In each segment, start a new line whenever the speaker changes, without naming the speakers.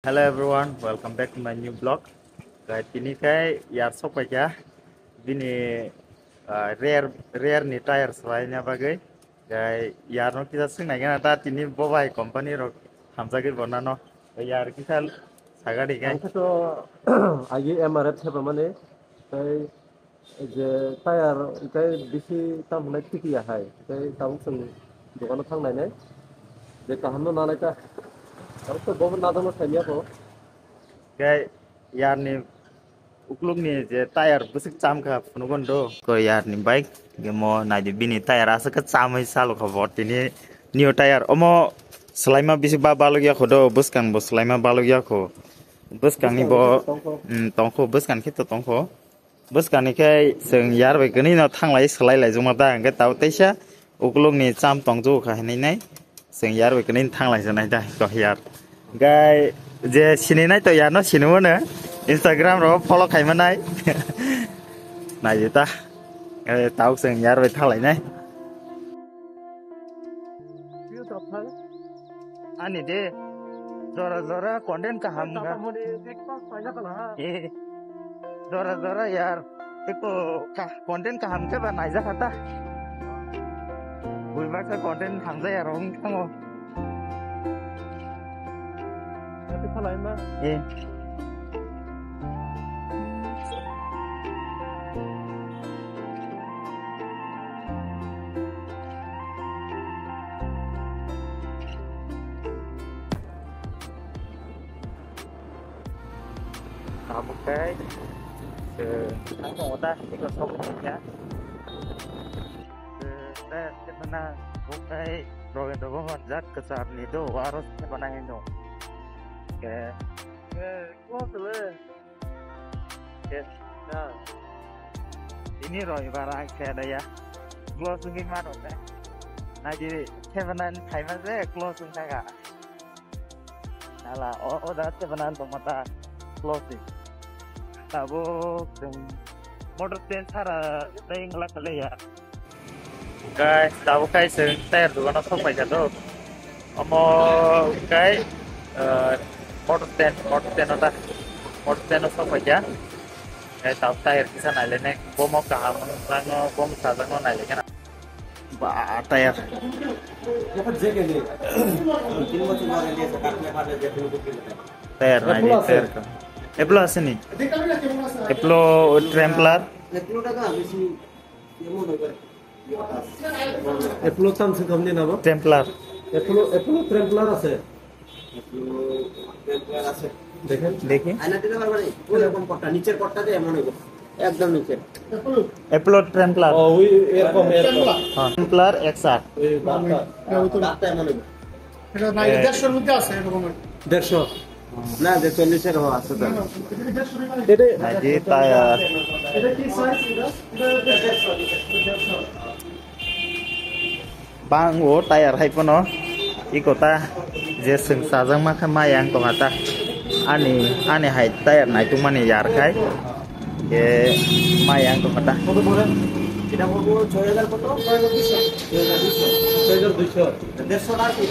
Hello everyone, welcome back to my new blog. Ini kai yar sok aja. Bini rare ni tire selainnya bagai. Yar no kita sing naik nata ini bawa company ro hamzah ke bona no. Yar kita sagadi kai.
आंथ' आगे एमआरएफ हेबा माने जे टायार ओमफ्राय बेसे दाम होनाय टिकियाहाय ओमफ्राय दाउ जों दखानाव थांनानै जे काहामनो नालायता आरो तो बहुत नादोंमोन थाइनियाखौ
Yar ni ukluk ni je tire busuk cam ka punugon do. Ko yar ni bike gemo na di bini tire asa ke camai salu ka bot ini new tire. Omo selaima bisi balogya ko do buskan bo selaima balogya ko. Buskan ni bo tongko buskan kita tongko. Buskan ni kai seng yar be kini no thang lai selai lai juma da ke tau teisa ukluk ni cam tongju ka ni nai seng yar be kini thang lai janai da ko yar. Gai je sini nai to yar no sinu na Instagram ro follow khai manai nai ta tau seng yar be thang lai nai ani de zora content ka ham ga zora yar eko ka content ka ham ke ba nai ja khata buiba ka content ham ja yar ong thango
थालायमा
một cái thắng một ta chỉ có không nhá đây cái mana một cái rồi đó có một rất cái sạp này đồ harus cái mana ini cái close yes nah ini rồi barang kayak ada ya close gimana deh nah jadi kebenaran kayak mana close enggak nah lah oh dah kebenaran mata closing tabo motor ten thara dai ngala kale ya guys tabo kai seng ter du na sok pai jado amo kai motor ten ata motor ten sok pai ja kai tabo tire kisa nai lene bom ka ham lang bom sa lang nai le kana ba tire tire nai tire ka Eplo আছে নি Eplo Trampler
এপলো দাম সে কম না
Trampler
এপলো ট্রেম্পলার আছে দেখেন
দেখি
আয়না দিতে পারবে না এরকম পট্টা নিচের পট্টা দিয়ে এমন হবে একদম নিচে
Eplo Trampler
ও ওই এরকম
হ্যাঁ Trampler XR
ওই
দাঁতটা এমন হবে
এটা নাই 150 এর মধ্যে আছে এরকম
150
না যে 40 এর আছে তো
এটা
নাইজি টায়ার
এটা কি সাইজ এটা
bang wo tayar hai pono ikota je seng sajang ma kha mayang to ngata ani hai tayar nai tu mani yar khai ke mayang to ngata
এটা বলবো 6000 কত 6200
6200
150 আর কি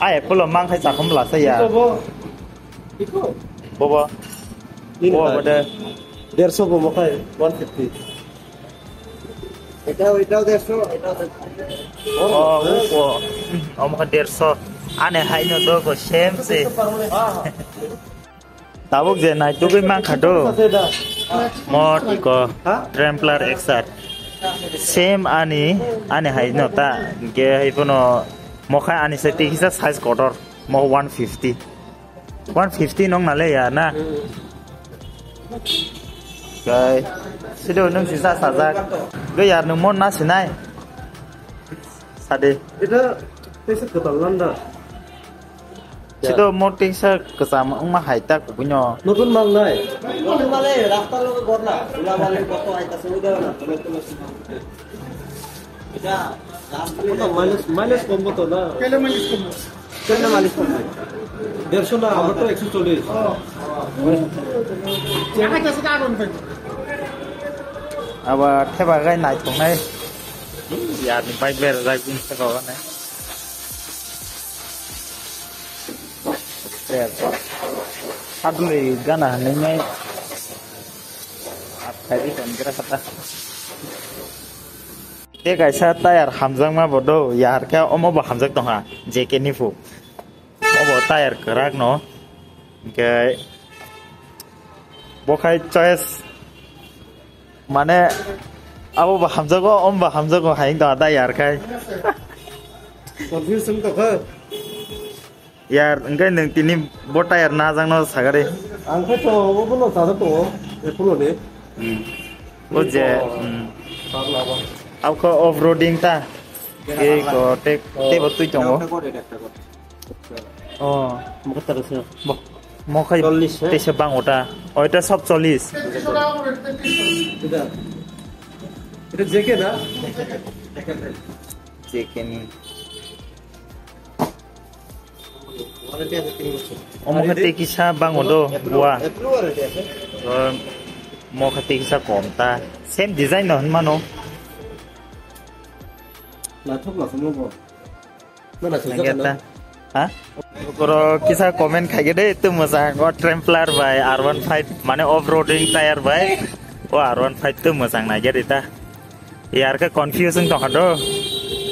ai polo mang khai sa khom la sa ya
ইকো
bobo bobo bode
150 বমকায় 150
এটাও 150 এটাও
oh om kha 150 ane hai no do ko same se tabuk je nai tu bai mang khado mod iko Trampler XR same ani hai no ta ge hai pono mokha ani se ti hisa size kotor mo 150 nong nale ya na gai sido nung sisa sajak ge yar nung mon na sinai sade
এটা তেসে কতলান না
sido moting sa kasama ang mahayta ko bunyo
নতুন মাল নাই
নতুন মালে রাস্তার লোকে বড় না ওলা মালে কত আইতাছে ওই দাও না এটা দাম
মাইলেজ কম তো না
কেলে মালিশ করব
কেন মালিশ করবে
150 না আমার তো 140
জানা কাছে আগুন পাই
aba theba gai nai thong nai ya ni bai ber ra kin sa ko ne Red. Hardly gana name. Tadi kan kira kata. Dia kaisa tayar hamzang ma bodo yar ka omo ba hamzak to ha JK nifu. Omo tayar kerak no. Ke bokai choice mane abo ba hamzago om ba hamzago haing da tayar kai.
Confusion to ka.
Yar engkai nang tini bo tayar na jang no sagare.
Ang ka to obo sa to e pulo ni.
O je
Parla ba.
Au ko off-roading ta. Ke ko te botui chongo. Oh,
Mo ka tarase.
mo khai
40
te se bang ota. Oita sab 40.
Ida. Ida jeke na.
JK ni.
Wala te sa tingin mo.
Omo khate kisa bang odo wa. Mo khate kisa kom ta. Same design no mano.
La thop la sumo bo. Na sa
Nageta. Ha? Koro kisa comment khage de tu masa go trampler by R15 mane off-roading tire by o R15 tu masa na ge dita. Yar ka confusion to hado.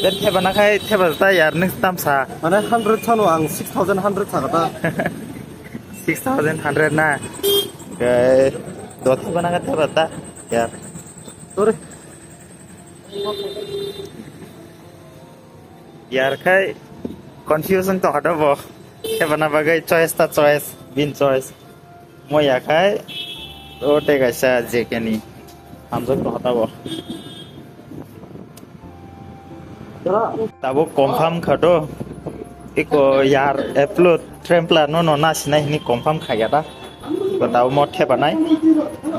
Den thebana khai thebata yar ning tam sa.
Mane 100 chano ang 6100 sagata.
6100 na. Ke dot thebana ka thebata yar.
Sorry.
Yar khai confusion to hado bo. Thebana bagai choice ta choice bin choice. Mo ya khai o te ga sa JK ni. Hamzak to hata bo. Tabo confirm khado. Iko yar upload trampler no nas nai ni confirm khaya da. Ko tabo mo thebanai.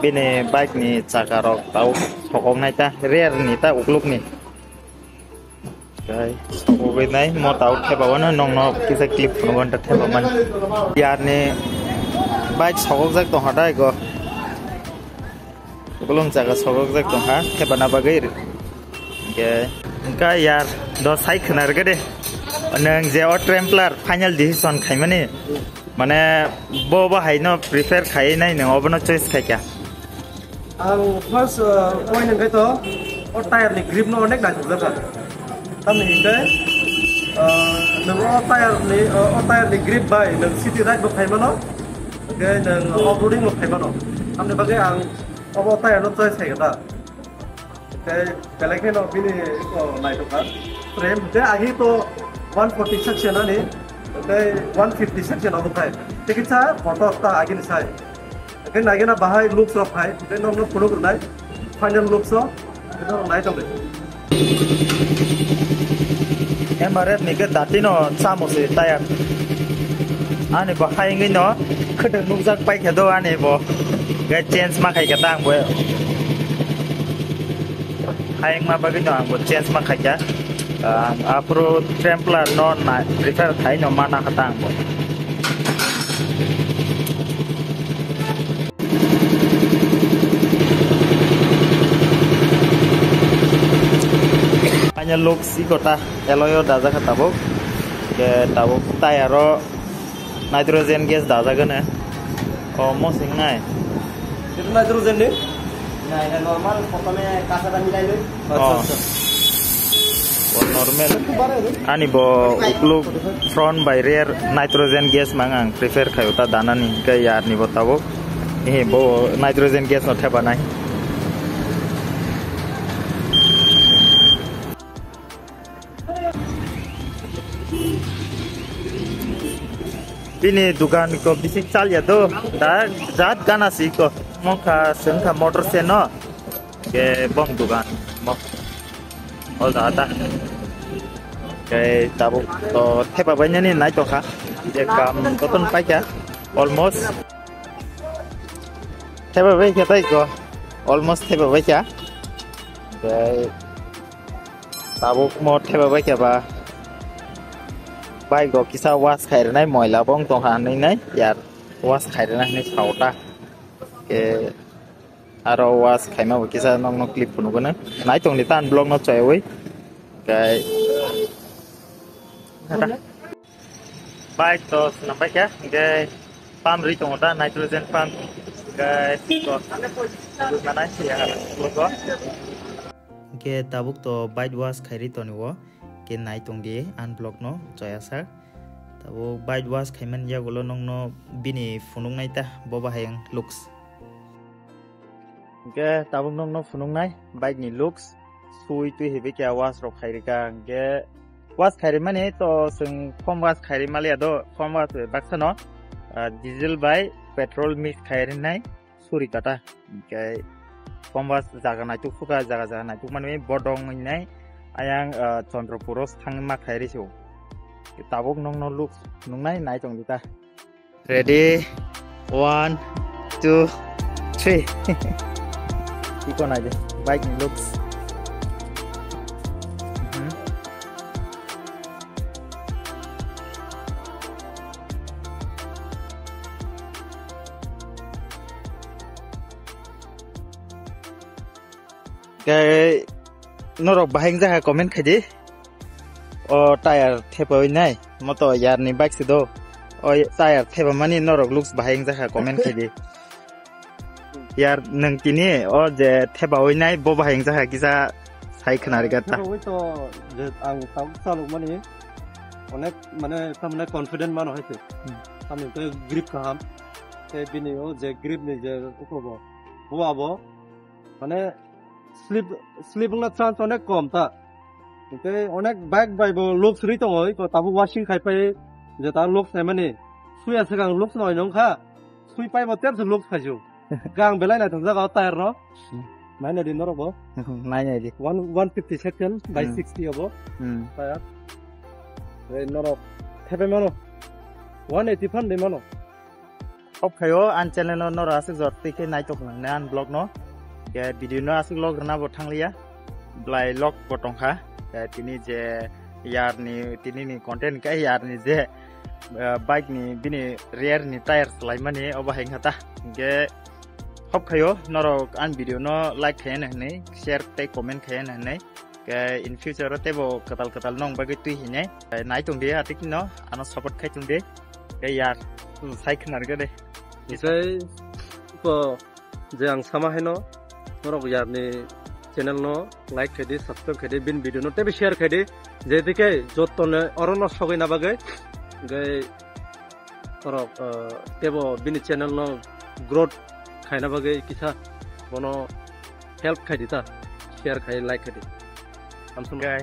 Bine bike ni chakarok tabo sokong nai ta rear ni ta ukluk ni. Kai sokobe nai mo tabo thebawana nong no kisa clip ngon ta thebaman. Yar ni bike sokok jak to hadai go. Belum jaga sokok jak to ha thebana bagai. Ke engka yar do sai khnar ge de nang je o trampler final decision khaimani mane bo ba haino prefer khai nai nang obno choice khai kya
Ang first point nang to o tire ni grip no onek na jaka. Tam ni ke nang o tire ni grip bai nang city ride bo khaimano. Ke nang off-roading bo khaimano. Amne bagai ang o tire no choice khai ta. Pelek no bini ko nai to ka frame de ahi to 140 section ani de 150 section of kai tikitsa photo ta agi ni sai ke nai na bahai looks of hai de no no photo nai final looks of no nai to
MRF ni ke dati no samo se tayar ane ba khai ngai no khadang nukjak pai khado ane bo ga change ma khai ka tang bo Hayang mabagay no ang chance makakya apro trampler no na prefer khai no mana katang mo anya look si kota eloyo daja khatabo ke tabo tayaro nitrogen gas daja gane o mo singnai
itu nitrogen ni
না এটা নরমাল প্রথমে কাঁচাটা মিলাই লই
normal ani bo ukluk front by rear nitrogen gas mangang prefer khayota danani ke yar ni botabo bo nitrogen gas no theba nai Bini dukan ko bisik chal ya do da jat gana si ko mokha sengkha motor se no ke bom dukan mo ol da ta ke tabu to theba banya ni nai to kha je kam to ton pai kya almost theba bai kya tai ko almost theba bai kya ke tabu mo theba bai kya ba bai go kisa was khai nai moila bong to ha nai nai yar was khai nai ni chauta ke aro was khai ma kisa nong no clip punu gona nai tong ni tan blog no choi oi kai bike to nampai kya ge pump ri tong da nitrogen pump ge ko mana sia logo ge tabuk to bike wash khairi to ni wo ke nai tong di unblock no joya sar tabo bike wash khaiman ya golo nong no bini funung nai ta bo bahayang looks ge tabuk nong no funung nai bike ni looks sui tu hebe kya wash ro khairi ka ge wash khairi mane to sing form wash khairi male ado form wash baksa no diesel by petrol mix khairi nai suri kata ge form wash jaga nai tu fuka jaga nai tu mane bodong nai ayang Chandrapuros thangma khairi chu tabuk nong no look nong nai tong dita ready 1 2 3 iko nai de bike ni looks cái norok bahing jaha comment khadi o tire thepoi nai moto yar ni bike sido o tire theba mani norok looks bahing jaha comment khadi yar nang tini o je theba oi nai bo bahing jaha kisa sai khnari gata
ওই তো যে আং তাও চালক মানে অনেক মানে সামনে কনফিডেন্ট মান হইছে সামনে তো গ্রিপ কাম তে বিনিও যে গ্রিপ নি যে উপবো হুয়াবো মানে স্লিপ না চান্স অনেক কম তা তে অনেক বাইক বাইবো লুকস রি দङ তো তাবো ওয়াশিং খাইপাই যে তা লুকস মানে সুই আছে গাং লুকস নয় নংখা সুই পাইবো তেমস লুকস খাইজো গাং বেলাই না থং জাগাও টায়ার ন Mana di noro bo?
Nanya di
150 second by 60 abo. Tayar. Re noro. Thebe mano. 180 fan de mano.
Op khayo an channel no noro asik jot tike nai tok nang an blog no. Ke video no asik log na bo thanglia. Blai log bo tongkha. Ke tini je yar ni tini ni content ka yar ni je bike ni bini rear ni tires lai mani oba heng hata. Ke hop khayo norok an video no like khayan hanai share te comment khayan hanai ke in future te bo katal nong ba tui hinai nai tung dia atik no ano support khai tung de ke yar sai khnar ga de
Isai ko je ang sama heno norok yar ni channel no like khade subscribe khade bin video no te be share khade je dike jotone orono sogai na bagai gai norok tebo bin channel no growth খাইনা বাগে কিছা বনো হেল্প খাই দিতা শেয়ার খাই লাইক খাই দি আমসুং
গাই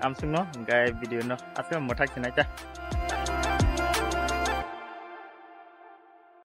আমসুং no gai video no asem mothak sinai ta